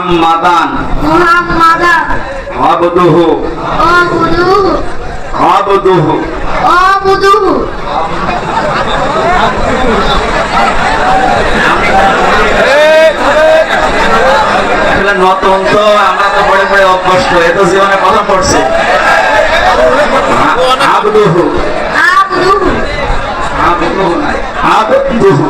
মুহাম্মাদান আবদুহু আবদুহু নতুন তো আমরা তো পড়ে পড়ে অভ্যস্ত, এ তো জীবনে কথা পড়ছে। আবদুহু আবদুহু আবদুহু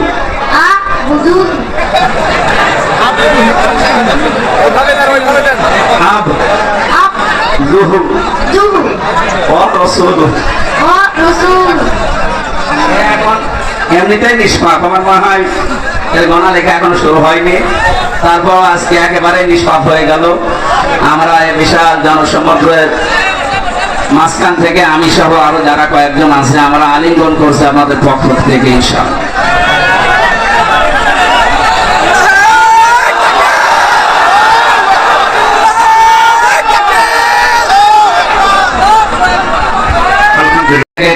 এমনিতেই নিষ্পাপ, আমার মনে হয় এর গণা লেখা এখনো শুরু হয়নি, তারপর আজকে একেবারে নিষ্পাপ হয়ে গেল। আমরা এই বিশাল জনসমুদ্রের মাঝখান থেকে আমি সহ আরো যারা কয়েকজন আছে আমরা আলিঙ্গন করছি আপনাদের পক্ষ থেকে ইনশাআল্লাহ।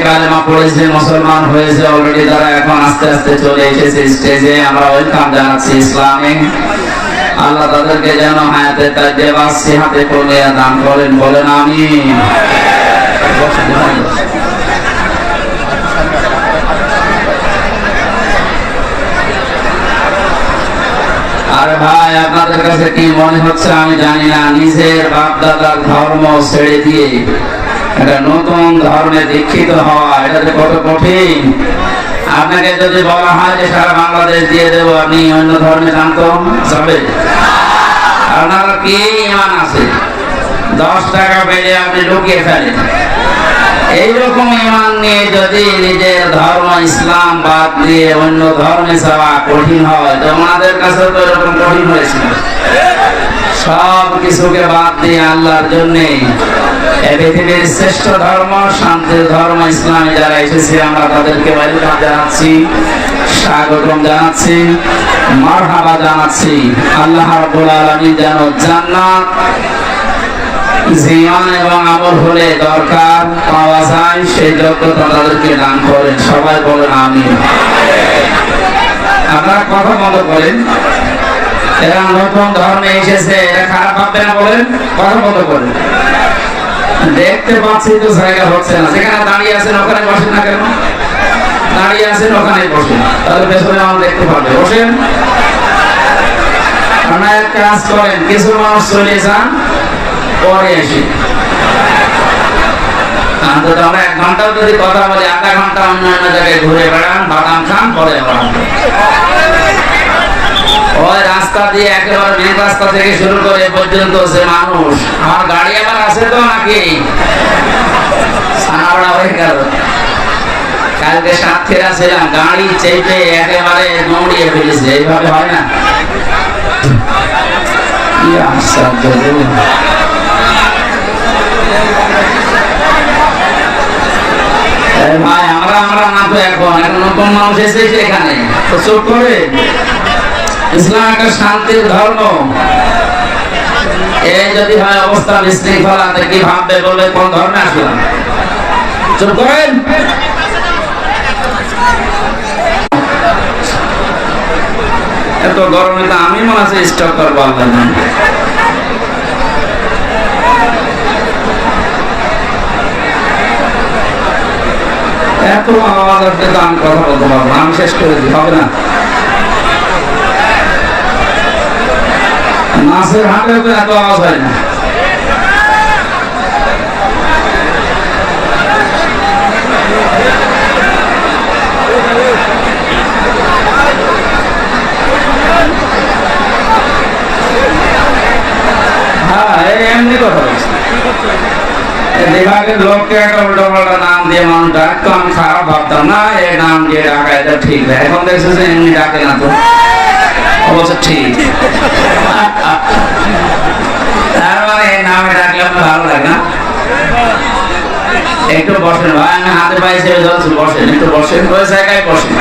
কালেমা পড়েছে, মুসলমান হয়েছে অলরেডি, তারা এখন আস্তে আস্তে চলে এসেছে স্টেজে, আমরা ওয়েলকাম জানাচ্ছি ইসলামে। আল্লাহ তাদেরকে যেন হায়াতে তাজ্জেবা সিহাতে কলিয়া দান করেন, বলেন আমিন। আরে ভাই, আপনাদের কাছে কি মনে হচ্ছে আমি জানি না, নিজের বাপ দাদার ধর্ম ছেড়ে দিয়ে একটা নতুন ধর্মে দীক্ষিত হওয়া এটা যে কত কঠিন। আপনাকে যদি বলা হয় যে সারা বাংলাদেশ দিয়ে দেবো, আপনি অন্য ধর্মে জানতো যাবে? আপনার কি ইমান আছে? 10 টাকা পেলে আপনি লুকিয়ে ফেলেন। এইরকম ইমান নিয়ে যদি নিজের ধর্ম ইসলাম বাদ দিয়ে অন্য ধর্মে যাওয়া কঠিন হয়, তো ওনাদের কাছে তো এরকম কঠিন হয়েছিল। সব কিছুকে বাদ দিয়ে আল্লাহর জন্য পৃথিবীর শ্রেষ্ঠ ধর্ম, শান্তির ধর্ম ইসলামে যারা এসেছে আমরা তাদেরকে ওয়েলকাম জানাচ্ছি, স্বাগতম জানাচ্ছি, মারহাবা জানাচ্ছি। আল্লাহ রাব্বুল আলামিন যেন জান্নাত জীবন এবং আমল হলে দরকার পাওয়া যায় সেই যোগ্যতা তাদেরকে দান করেন, সবাই বলেন আমিন। আপনারা কথা বন্ধ করেন, এরা নতুন ধর্মে এসেছে, এরা খারাপ ভাববে না, বলেন কথা বন্ধ করেন। দেখতে পাচ্ছি তো জায়গা হচ্ছে না, যেখানে দাঁড়িয়ে আছেন ওখানে বসেন না কেন? দাঁড়িয়ে আছেন ওখানে বসেন, তাহলে পেছনে মানুষ দেখতে পাবে, বসেন। আপনারা এক কাজ করেন, কিছু মানুষ চলে যান, পরে এসে অন্তত আমরা 1 ঘন্টাও যদি কথা বলি, আধা ঘন্টা অন্য অন্য জায়গায় ঘুরে বেড়ান, বাদাম খান, পরে ওই রাস্তা দিয়ে একেবারে মেন রাস্তা থেকে শুরু করে পর্যন্ত যে মানুষ, আমার গাড়ি আবার আছে তো নাকি সানাবড়া হয়ে গেল। কালকে সাতক্ষীরা ছিলাম, গাড়ি চেপে একেবারে দৌড়িয়ে ফেলেছে, এইভাবে হয় না? ভাই আমরা না তো এখন নতুন মানুষ এসেছে এখানে, তো চুপ করে। ইসলাম একটা শান্তির ধর্ম, এই যদি হয় অবস্থা বিশৃঙ্খলা, কি ভাববে বলে কোন ধর্মে আসলাম? চুপ করেন। এত গরমে তো আমি মনে আছে স্টক করবো আল্লাহ। এত আওয়াজ আসলে তো আমি কথা বলতে পারবো, আমি শেষ করে দিই, হবে না? মাছের হাটে তো এত আওয়াজ হয় না। হ্যাঁ, এমনি কথা বলছি। বিভাগের লোককে একটা উল্টো পাল্টা নাম দিয়ে মানুষ ডাকতো, আমি খারাপ ভাবতাম না, এই নাম দিয়ে ডাকা এটা ঠিক না। এখন দেখছো যে এমনি ডাকে না, তো অবশ্য ঠিক। তার মানে এই নামে ডাকলে আপনার ভালো লাগে না? একটু বসেন ভাই, আমি হাতে পায়ে ছেড়ে যাচ্ছি, বসেন, একটু বসেন, ওই জায়গায় বসেন।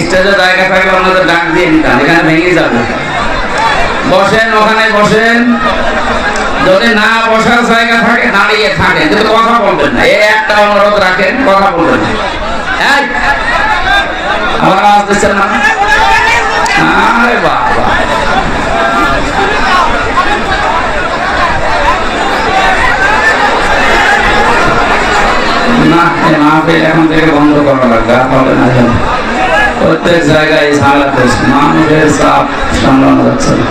স্টেজে জায়গা থাকলে আপনাদের ডাক দিয়ে নিতাম, এখানে ভেঙে যাবে। বসেন, ওখানে বসেন। যদি না বসার জায়গা থাকে দাঁড়িয়ে থাকেন, কিন্তু কথা বলবেন না। এই একটা অনুরোধ রাখেন, কথা বলবেন না। আমার আওয়াজ দিচ্ছেন না? আরে বাবা, মাহফিল এখন থেকে বন্ধ করা লাগবে, হবে না যেন প্রত্যেক জায়গায় ঝামেলা করছে, মানুষের চাপ সামলানো যাচ্ছে না।